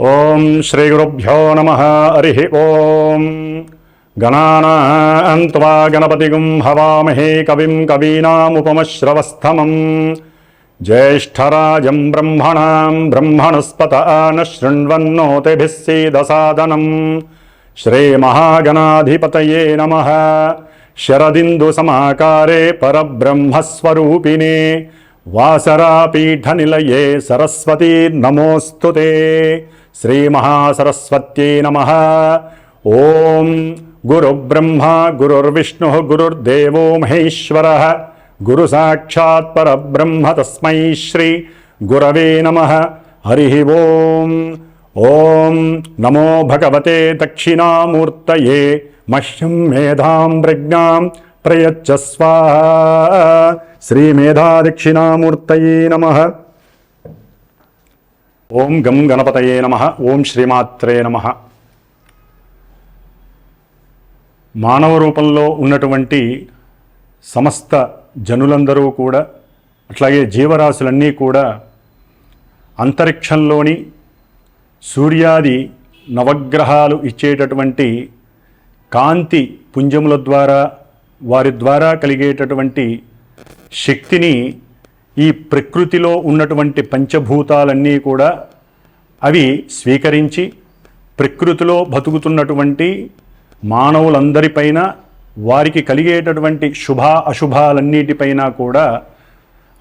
ఓం శ్రీ గురుభ్యో నమః. హరి ఓం. గణానాం త్వా గణపతిగుం హవామహే కవిం కవీనాముపమశ్రవస్తమం జ్యేష్ఠరాజం బ్రహ్మణాం బ్రహ్మణస్పత న శృణ్వన్నోతిభిः సీదసాదనం. శ్రీమహాగణాధిపతయే నమః. శరదిందుసమాకారే పరబ్రహ్మస్వరూపిణే వాసరాపీఠనిలయే సరస్వతీ నమోస్తుతే. శ్రీమహాసరస్వత్యై నమః. ఓం గురుబ్రహ్మ గురుర్విష్ణుః గురుర్దేవో మహేశ్వరః గురు సాక్షాత్ పరబ్రహ్మ తస్మై శ్రీ గురవే నమః. హరి ఓం. ఓం నమో భగవతే దక్షిణామూర్తయే మహ్యం మేధాం ప్రజ్ఞాం ప్రయచ్చ స్వాహా. శ్రీ మేధా దక్షిణామూర్తయే నమః. ఓం గం గణపతయే నమః. ఓం శ్రీమాత్రే నమః. మానవ రూపంలో ఉన్నటువంటి సమస్త జనులందరూ కూడా, అట్లాగే జీవరాశులన్నీ కూడా అంతరిక్షంలోని సూర్యాది నవగ్రహాలు ఇచ్చేటటువంటి కాంతి పుంజముల ద్వారా, వారి ద్వారా కలిగేటటువంటి శక్తిని ఈ ప్రకృతిలో ఉన్నటువంటి పంచభూతాలన్నీ కూడా అవి స్వీకరించి ప్రకృతిలో బతుకుతున్నటువంటి మానవులందరిపైన, వారికి కలిగేటటువంటి శుభ అశుభాలన్నిటిపైన కూడా,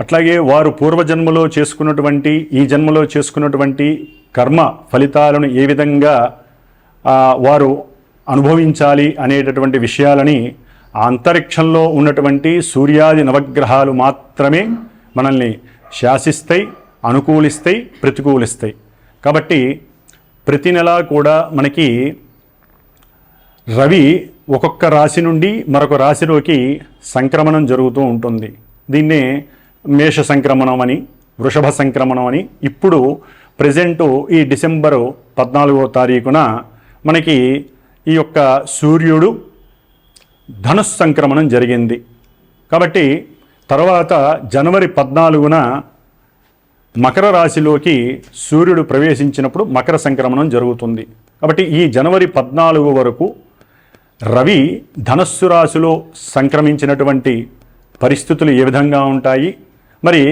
అట్లాగే వారు పూర్వజన్మలో చేసుకున్నటువంటి, ఈ జన్మలో చేసుకున్నటువంటి కర్మ ఫలితాలను ఏ విధంగా వారు అనుభవించాలి అనేటటువంటి విషయాలని ఆ అంతరిక్షంలో ఉన్నటువంటి సూర్యాది నవగ్రహాలు మాత్రమే మనల్ని శాసిస్తాయి, అనుకూలిస్తాయి, ప్రతికూలిస్తాయి. కాబట్టి ప్రతి నెలా కూడా మనకి రవి ఒక్కొక్క రాశి నుండి మరొక రాశిలోకి సంక్రమణం జరుగుతూ ఉంటుంది. దీన్నే మేష సంక్రమణం అని, వృషభ సంక్రమణం అని. ఇప్పుడు ప్రజెంటు ఈ డిసెంబరు 14వ తారీఖున మనకి ఈ యొక్క సూర్యుడు ధనుస్సు సంక్రమణం జరిగింది. కాబట్టి తర్వాత జనవరి 14న మకర రాశిలోకి సూర్యుడు ప్రవేశించినప్పుడు మకర సంక్రమణం జరుగుతుంది. కాబట్టి ఈ జనవరి 14 వరకు రవి ధనస్సు రాశిలో సంక్రమించినటువంటి పరిస్థితులు ఏ విధంగా ఉంటాయి, మరి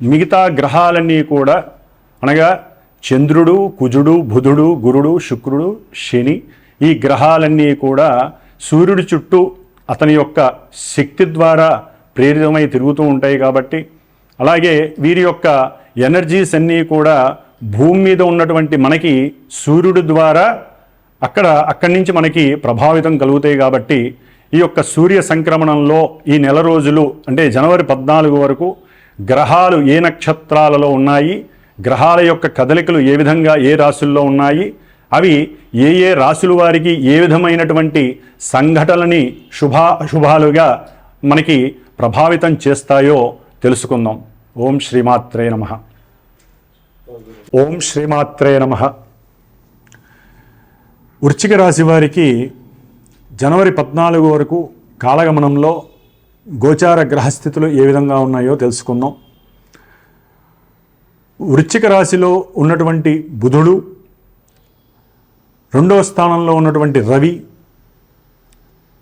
మిగతా గ్రహాలన్నీ కూడా, అనగా చంద్రుడు, కుజుడు, బుధుడు, గురుడు, శుక్రుడు, శని, ఈ గ్రహాలన్నీ కూడా సూర్యుడి చుట్టూ అతని యొక్క శక్తి ద్వారా ప్రేరితమై తిరుగుతూ ఉంటాయి. కాబట్టి అలాగే వీరి యొక్క ఎనర్జీస్ అన్నీ కూడా భూమి మీద ఉన్నటువంటి మనకి సూర్యుడి ద్వారా అక్కడి నుంచి మనకి ప్రభావితం కలుగుతాయి. కాబట్టి ఈ యొక్క సూర్య సంక్రమణంలో ఈ నెల రోజులు, అంటే జనవరి 14 వరకు గ్రహాలు ఏ నక్షత్రాలలో ఉన్నాయి, గ్రహాల యొక్క కదలికలు ఏ విధంగా ఏ రాశుల్లో ఉన్నాయి, అవి ఏ ఏ రాశుల వారికి ఏ విధమైనటువంటి సంఘటనలని అశుభాలుగా మనకి ప్రభావితం చేస్తాయో తెలుసుకుందాం. ఓం శ్రీమాత్రే నమః. ఓం శ్రీమాత్రే నమః. వృశ్చిక రాశి వారికి జనవరి 14 వరకు కాలగమనంలో గోచార గ్రహస్థితులు ఏ విధంగా ఉన్నాయో తెలుసుకుందాం. వృశ్చిక రాశిలో ఉన్నటువంటి బుధుడు, 2వ స్థానంలో ఉన్నటువంటి రవి,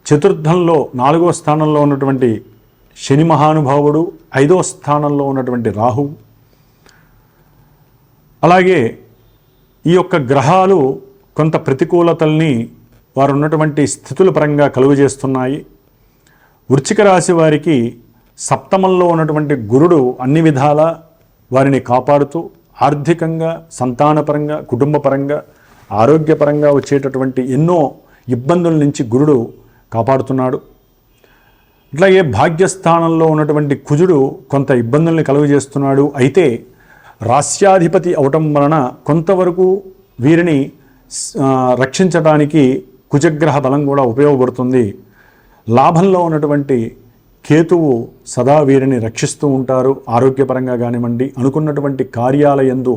చతుర్థంలో 4వ స్థానంలో ఉన్నటువంటి శని మహానుభావుడు, 5వ స్థానంలో ఉన్నటువంటి రాహు, అలాగే ఈ యొక్క గ్రహాలు కొంత ప్రతికూలతల్ని వారు ఉన్నటువంటి స్థితుల పరంగా కలుగజేస్తున్నాయి. వృశ్చిక రాశి వారికి సప్తమంలో ఉన్నటువంటి గురుడు అన్ని విధాల వారిని కాపాడుతూ ఆర్థికంగా, సంతానపరంగా, కుటుంబపరంగా, ఆరోగ్యపరంగా వచ్చేటటువంటి ఎన్నో ఇబ్బందుల నుంచి గురుడు కాపాడుతున్నాడు. అట్లాగే భాగ్యస్థానంలో ఉన్నటువంటి కుజుడు కొంత ఇబ్బందుల్ని కలుగజేస్తున్నాడు. అయితే రాస్యాధిపతి అవటం వలన కొంతవరకు వీరిని రక్షించడానికి కుజగ్రహ బలం కూడా ఉపయోగపడుతుంది. లాభంలో ఉన్నటువంటి కేతువు సదా వీరిని రక్షిస్తూ ఉంటారు. ఆరోగ్యపరంగా కానివ్వండి, అనుకున్నటువంటి కార్యాలయందు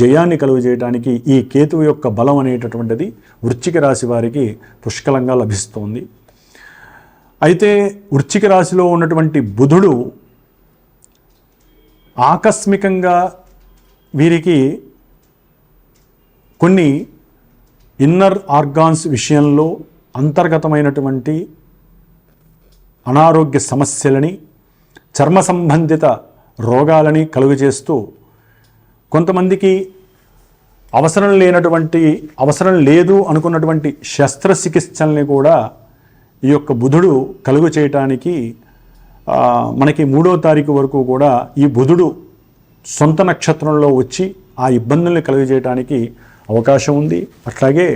జయాన్ని కలుగజేయడానికి ఈ కేతువు యొక్క బలం అనేటటువంటిది వృశ్చిక రాశి వారికి పుష్కలంగా లభిస్తుంది. అయితే వృశ్చిక రాశిలో ఉన్నటువంటి బుధుడు ఆకస్మికంగా వీరికి కొన్ని ఇన్నర్ ఆర్గాన్స్ విషయంలో అంతర్గతమైనటువంటి అనారోగ్య సమస్యలని, చర్మ సంబంధిత రోగాలని కలుగజేస్తూ కొంతమందికి అవసరం లేదు అనుకున్నటువంటి శస్త్రచికిత్సల్ని కూడా ఈ యొక్క బుధుడు కలుగు చేయటానికి మనకి 3వ తారీఖు వరకు కూడా ఈ బుధుడు సొంత నక్షత్రంలో వచ్చి ఆ ఇబ్బందుల్ని కలుగజేయడానికి అవకాశం ఉంది. అట్లాగే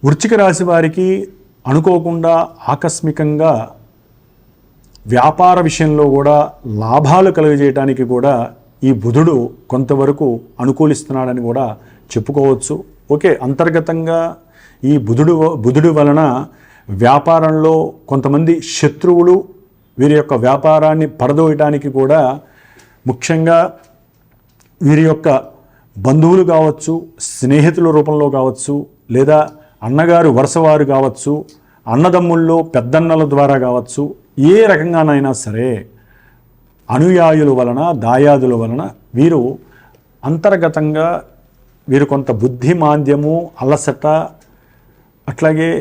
వృశ్చిక రాశి వారికి అనుకోకుండా ఆకస్మికంగా వ్యాపార విషయంలో కూడా లాభాలు కలుగజేయడానికి కూడా ఈ బుధుడు కొంతవరకు అనుకూలిస్తున్నాడని కూడా చెప్పుకోవచ్చు. ఓకే, అంతర్గతంగా ఈ బుధుడు వలన వ్యాపారంలో కొంతమంది శత్రువులు వీరి యొక్క వ్యాపారాన్ని పడదోయటానికి కూడా, ముఖ్యంగా వీరి యొక్క బంధువులు కావచ్చు, స్నేహితుల రూపంలో కావచ్చు, లేదా అన్నగారు వరుసవారు కావచ్చు, అన్నదమ్ముల్లో పెద్దన్నల ద్వారా కావచ్చు, ఏ రకంగానైనా సరే అనుయాయుల వలన, దాయాదుల వలన వీరు అంతర్గతంగా వీరు కొంత బుద్ధిమాంద్యము, అలసట, అట్లాగే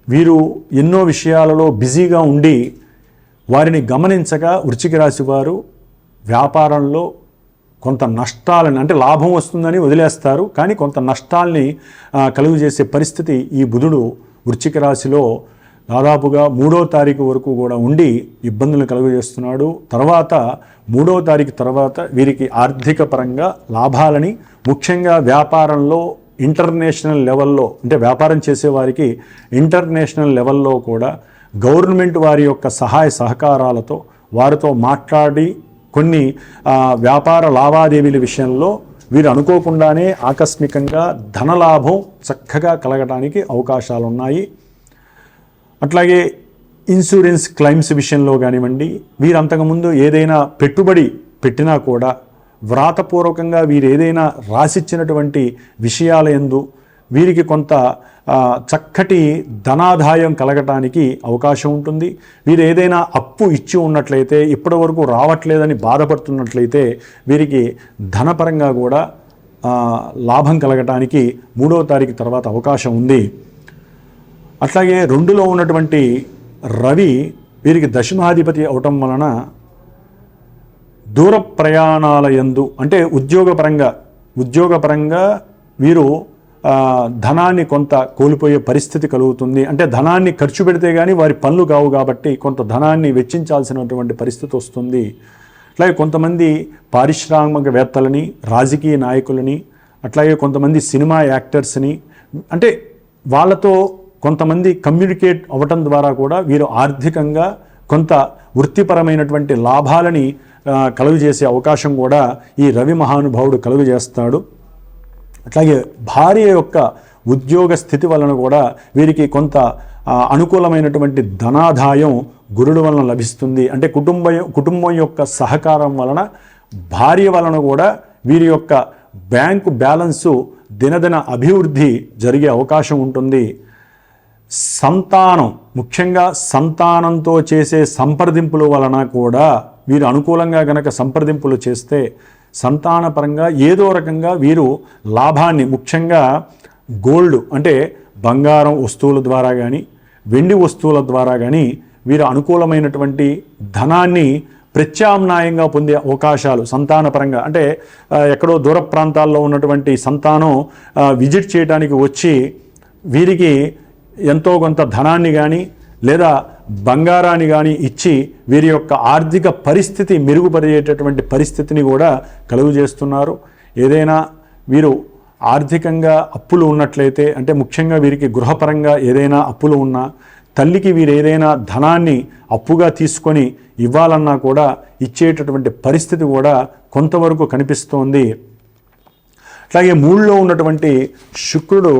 వీరు ఎన్నో విషయాలలో బిజీగా ఉండి వారిని గమనించగా వృశ్చిక రాశి వారు వ్యాపారంలో కొంత నష్టాలను, అంటే లాభం వస్తుందని వదిలేస్తారు, కానీ కొంత నష్టాల్ని కలుగు చేసే పరిస్థితి ఈ బుధుడు వృశ్చిక రాశిలో దాదాపుగా 3వ తారీఖు వరకు కూడా ఉండి ఇబ్బందులు కలుగజేస్తున్నాడు. తర్వాత 3వ తారీఖు తర్వాత వీరికి ఆర్థిక పరంగా లాభాలని, ముఖ్యంగా వ్యాపారంలో ఇంటర్నేషనల్ లెవెల్లో, అంటే వ్యాపారం చేసేవారికి ఇంటర్నేషనల్ లెవెల్లో కూడా గవర్నమెంట్ వారి యొక్క సహాయ సహకారాలతో వారితో మాట్లాడి కొన్ని వ్యాపార లావాదేవీల విషయంలో వీరు అనుకోకుండానే ఆకస్మికంగా ధనలాభం చక్కగా కలగడానికి అవకాశాలు ఉన్నాయి. అట్లాగే ఇన్సూరెన్స్ క్లెయిమ్స్ విషయంలో కానివ్వండి, వీరు అంతకుముందు ఏదైనా పెట్టుబడి పెట్టినా కూడా వ్రాతపూర్వకంగా వీరు ఏదైనా రాసిచ్చినటువంటి విషయాల యందు వీరికి కొంత చక్కటి ధనాదాయం కలగటానికి అవకాశం ఉంటుంది. వీరు ఏదైనా అప్పు ఇచ్చి ఉన్నట్లయితే, ఇప్పటి వరకు రావట్లేదని బాధపడుతున్నట్లయితే వీరికి ధనపరంగా కూడా లాభం కలగటానికి 3వ తారీఖు తర్వాత అవకాశం ఉంది. అట్లాగే 2లో ఉన్నటువంటి రవి వీరికి దశమాధిపతి అవటం వలన దూర ప్రయాణాల యందు, అంటే ఉద్యోగపరంగా వీరు ధనాన్ని కొంత కోల్పోయే పరిస్థితి కలుగుతుంది. అంటే ధనాన్ని ఖర్చు పెడితే కానీ వారి పనులు కావు కాబట్టి కొంత ధనాన్ని వెచ్చించాల్సినటువంటి పరిస్థితి వస్తుంది. అట్లాగే కొంతమంది పారిశ్రామికవేత్తలని, రాజకీయ నాయకులని, అట్లాగే కొంతమంది సినిమా యాక్టర్స్ని, అంటే వాళ్ళతో కొంతమంది కమ్యూనికేట్ అవ్వటం ద్వారా కూడా వీరు ఆర్థికంగా కొంత వృత్తిపరమైనటువంటి లాభాలని కలుగజేసే అవకాశం కూడా ఈ రవి మహానుభావుడు కలుగజేస్తాడు. అట్లాగే భార్య యొక్క ఉద్యోగ స్థితి వలన కూడా వీరికి కొంత అనుకూలమైనటువంటి ధనాదాయం గురుడు వలన లభిస్తుంది. అంటే కుటుంబం యొక్క సహకారం వలన, భార్య వలన కూడా వీరి యొక్క బ్యాంకు బ్యాలెన్సు దినదిన అభివృద్ధి జరిగే అవకాశం ఉంటుంది. సంతానం, ముఖ్యంగా సంతానంతో చేసే సంప్రదింపుల వలన కూడా వీరు అనుకూలంగా గనక సంప్రదింపులు చేస్తే సంతానపరంగా ఏదో రకంగా వీరు లాభాన్ని, ముఖ్యంగా గోల్డ్ అంటే బంగారం వస్తువుల ద్వారా కానీ, వెండి వస్తువుల ద్వారా కానీ వీరు అనుకూలమైనటువంటి ధనాన్ని ప్రత్యామ్నాయంగా పొందే అవకాశాలు సంతానపరంగా, అంటే ఎక్కడో దూర ప్రాంతాల్లో ఉన్నటువంటి సంతానం విజిట్ చేయడానికి వచ్చి వీరికి ఎంతో కొంత ధనాన్ని కానీ లేదా బంగారాన్ని కానీ ఇచ్చి వీరి యొక్క ఆర్థిక పరిస్థితి మెరుగుపరిచేటటువంటి పరిస్థితిని కూడా కలుగు చేస్తున్నారు. ఏదైనా వీరు ఆర్థికంగా అప్పులు ఉన్నట్లయితే, అంటే ముఖ్యంగా వీరికి గృహపరంగా ఏదైనా అప్పులు ఉన్నా, తల్లికి వీరు ఏదైనా ధనాన్ని అప్పుగా తీసుకొని ఇవ్వాలన్నా కూడా ఇచ్చేటటువంటి పరిస్థితి కూడా కొంతవరకు కనిపిస్తోంది. అట్లాగే 3లో ఉన్నటువంటి శుక్రుడు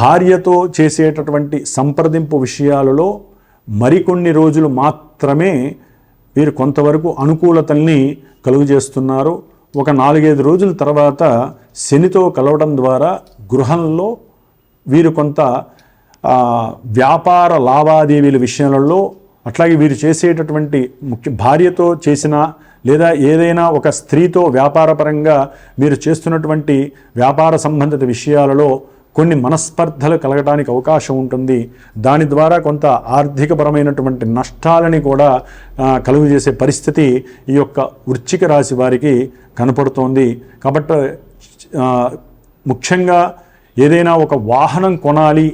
భార్యతో చేసేటటువంటి సంప్రదింపు విషయాలలో మరికొన్ని రోజులు మాత్రమే వీరు కొంతవరకు అనుకూలతల్ని కలుగు చేస్తున్నారు. ఒక 4-5 రోజుల తర్వాత శనితో కలవడం ద్వారా గృహంలో వీరు కొంత వ్యాపార లావాదేవీల విషయాలలో, అట్లాగే వీరు చేసేటటువంటి భార్యతో చేసిన లేదా ఏదైనా ఒక స్త్రీతో వ్యాపారపరంగా మీరు చేస్తున్నటువంటి వ్యాపార సంబంధిత విషయాలలో కొన్ని మనస్పర్ధలు కలగడానికి అవకాశం ఉంటుంది. దాని ద్వారా కొంత ఆర్థికపరమైనటువంటి నష్టాలని కూడా కలుగజేసే పరిస్థితి ఈ యొక్క వృశ్చిక రాశి వారికి కనపడుతోంది. కాబట్టి ముఖ్యంగా ఏదైనా ఒక వాహనం కొనాలి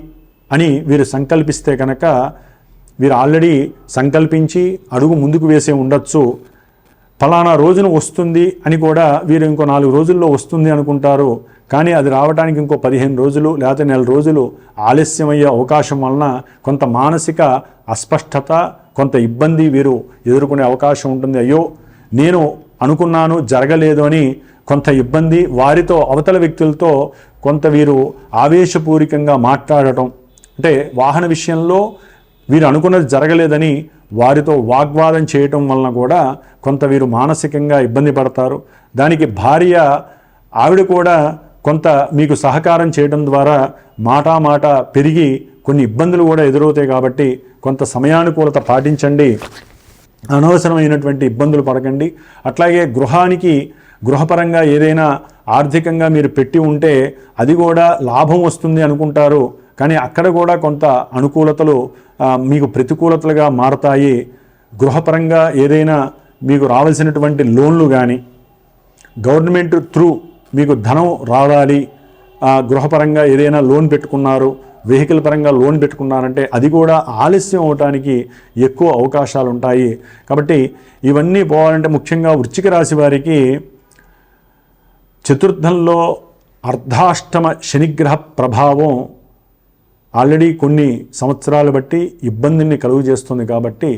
అని వీరు సంకల్పిస్తే కనుక వీరు ఆల్రెడీ సంకల్పించి అడుగు ముందుకు వేసే ఉండొచ్చు. ఫలానా రోజున వస్తుంది అని కూడా వీరు ఇంకో 4 రోజుల్లో వస్తుంది అనుకుంటారు. కానీ అది రావడానికి ఇంకో 15 రోజులు లేకపోతే 1 రోజులు ఆలస్యమయ్యే అవకాశం వలన కొంత మానసిక అస్పష్టత, కొంత ఇబ్బంది వీరు ఎదుర్కొనే అవకాశం ఉంటుంది. అయ్యో నేను అనుకున్నాను జరగలేదు అని కొంత ఇబ్బంది, వారితో అవతల వ్యక్తులతో కొంత వీరు ఆవేశపూరికంగా మాట్లాడటం, అంటే వాహన విషయంలో వీరు అనుకున్నది జరగలేదని వారితో వాగ్వాదం చేయటం వలన కూడా కొంత వీరు మానసికంగా ఇబ్బంది పడతారు. దానికి భార్య ఆవిడ కూడా కొంత మీకు సహకారం చేయడం ద్వారా మాట పెరిగి కొన్ని ఇబ్బందులు కూడా ఎదురవుతాయి. కాబట్టి కొంత సమయానుకూలత పాటించండి, అనవసరమైనటువంటి ఇబ్బందులు పడకండి. అట్లాగే గృహపరంగా ఏదైనా ఆర్థికంగా మీరు పెట్టి ఉంటే అది కూడా లాభం వస్తుంది అనుకుంటారు. కానీ అక్కడ కూడా కొంత అనుకూలతలు మీకు ప్రతికూలతలుగా మారతాయి. గృహపరంగా ఏదైనా మీకు రావాల్సినటువంటి లోన్లు కానీ గవర్నమెంట్ త్రూ మీకు ధనం రావాలి, గృహపరంగా ఏదైనా లోన్ పెట్టుకున్నారు, వెహికల్ పరంగా లోన్ పెట్టుకున్నారంటే అది కూడా ఆలస్యం అవడానికి ఎక్కువ అవకాశాలు ఉంటాయి. కాబట్టి ఇవన్నీ పోవాలంటే ముఖ్యంగా వృశ్చిక రాశి వారికి చతుర్థంలో అర్ధాష్టమ శనిగ్రహ ప్రభావం ఆల్రెడీ కొన్ని సంవత్సరాలు బట్టి ఇబ్బందిని కలుగు చేస్తుంది. కాబట్టి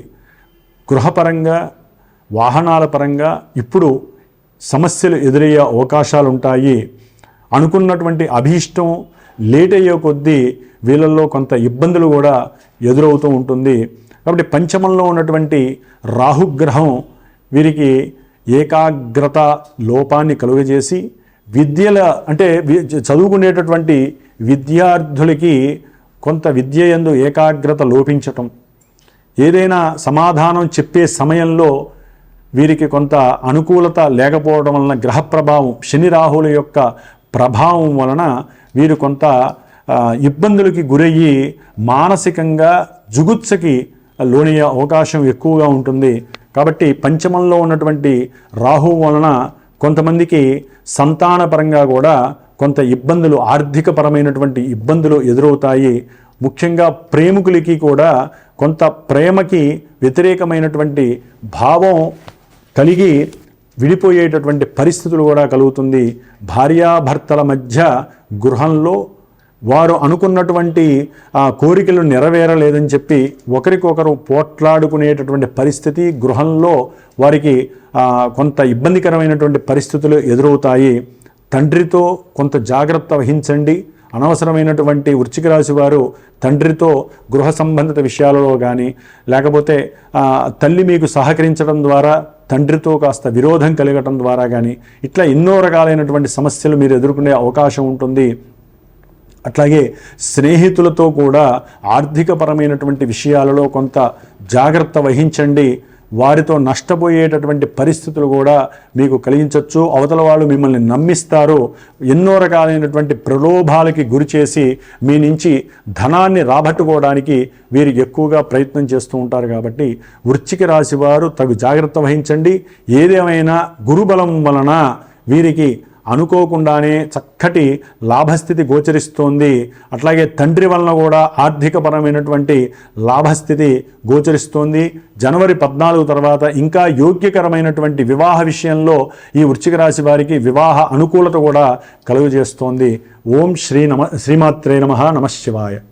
గృహపరంగా వాహనాల పరంగా ఇప్పుడు సమస్యలు ఎదురయ్యే అవకాశాలు ఉంటాయి. అనుకున్నటువంటి అభీష్టం లేట్ అయ్యే కొద్దీ వీళ్ళల్లో కొంత ఇబ్బందులు కూడా ఎదురవుతూ ఉంటుంది. కాబట్టి పంచమంలో ఉన్నటువంటి రాహుగ్రహం వీరికి ఏకాగ్రత లోపాన్ని కలుగజేసి చదువుకునేటటువంటి విద్యార్థులకి కొంత విద్య యందు ఏకాగ్రత లోపించటం, ఏదైనా సమాధానం చెప్పే సమయంలో వీరికి కొంత అనుకూలత లేకపోవడం వలన గ్రహ ప్రభావం, శని రాహుల యొక్క ప్రభావం వలన వీరు కొంత ఇబ్బందులకి గురయ్యి మానసికంగా జుగుత్సకి లోనయ్యే అవకాశం ఎక్కువగా ఉంటుంది. కాబట్టి పంచమంలో ఉన్నటువంటి రాహువు వలన కొంతమందికి సంతానపరంగా కూడా కొంత ఇబ్బందులు, ఆర్థికపరమైనటువంటి ఇబ్బందులు ఎదురవుతాయి. ముఖ్యంగా ప్రేమికులకి కూడా కొంత ప్రేమకి వ్యతిరేకమైనటువంటి భావం కలిగి విడిపోయేటటువంటి పరిస్థితులు కూడా కలుగుతుంది. భార్యాభర్తల మధ్య గృహంలో వారు అనుకున్నటువంటి కోరికలు నెరవేరలేదని చెప్పి ఒకరికొకరు పోట్లాడుకునేటటువంటి పరిస్థితి గృహంలో వారికి కొంత ఇబ్బందికరమైనటువంటి పరిస్థితులు ఎదురవుతాయి. తండ్రితో కొంత జాగ్రత్త వహించండి. అనవసరమైనటువంటి వృశ్చిక రాశి వారు తండ్రితో గృహ సంబంధిత విషయాలలో కానీ లేకపోతే తల్లి మీకు సహకరించడం ద్వారా తండ్రితో కాస్త విరోధం కలగటం ద్వారా కానీ ఇట్లా ఎన్నో రకాలైనటువంటి సమస్యలు మీరు ఎదుర్కొనే అవకాశం ఉంటుంది. అట్లాగే స్నేహితులతో కూడా ఆర్థికపరమైనటువంటి విషయాలలో కొంత జాగ్రత్త వహించండి. వారితో నష్టపోయేటటువంటి పరిస్థితులు కూడా మీకు కలిగించవచ్చు. అవతల వాళ్ళు మిమ్మల్ని నమ్మిస్తారు. ఎన్నో రకాలైనటువంటి ప్రలోభాలకి గురి చేసి మీ నుంచి ధనాన్ని రాబట్టుకోవడానికి వీరు ఎక్కువగా ప్రయత్నం చేస్తూ ఉంటారు. కాబట్టి వృశ్చిక రాశి వారు తగు జాగ్రత్త వహించండి. ఏదేమైనా గురుబలం వలన వీరికి అనుకోకుండానే చక్కటి లాభస్థితి గోచరిస్తోంది. అట్లాగే తండ్రి వలన కూడా ఆర్థికపరమైనటువంటి లాభస్థితి గోచరిస్తోంది. జనవరి 14 తర్వాత ఇంకా యోగ్యకరమైనటువంటి వివాహ విషయంలో ఈ వృశ్చిక రాశి వారికి వివాహ అనుకూలత కూడా కలుగజేస్తోంది. ఓం శ్రీమాత్రే నమః. నమః శివాయ.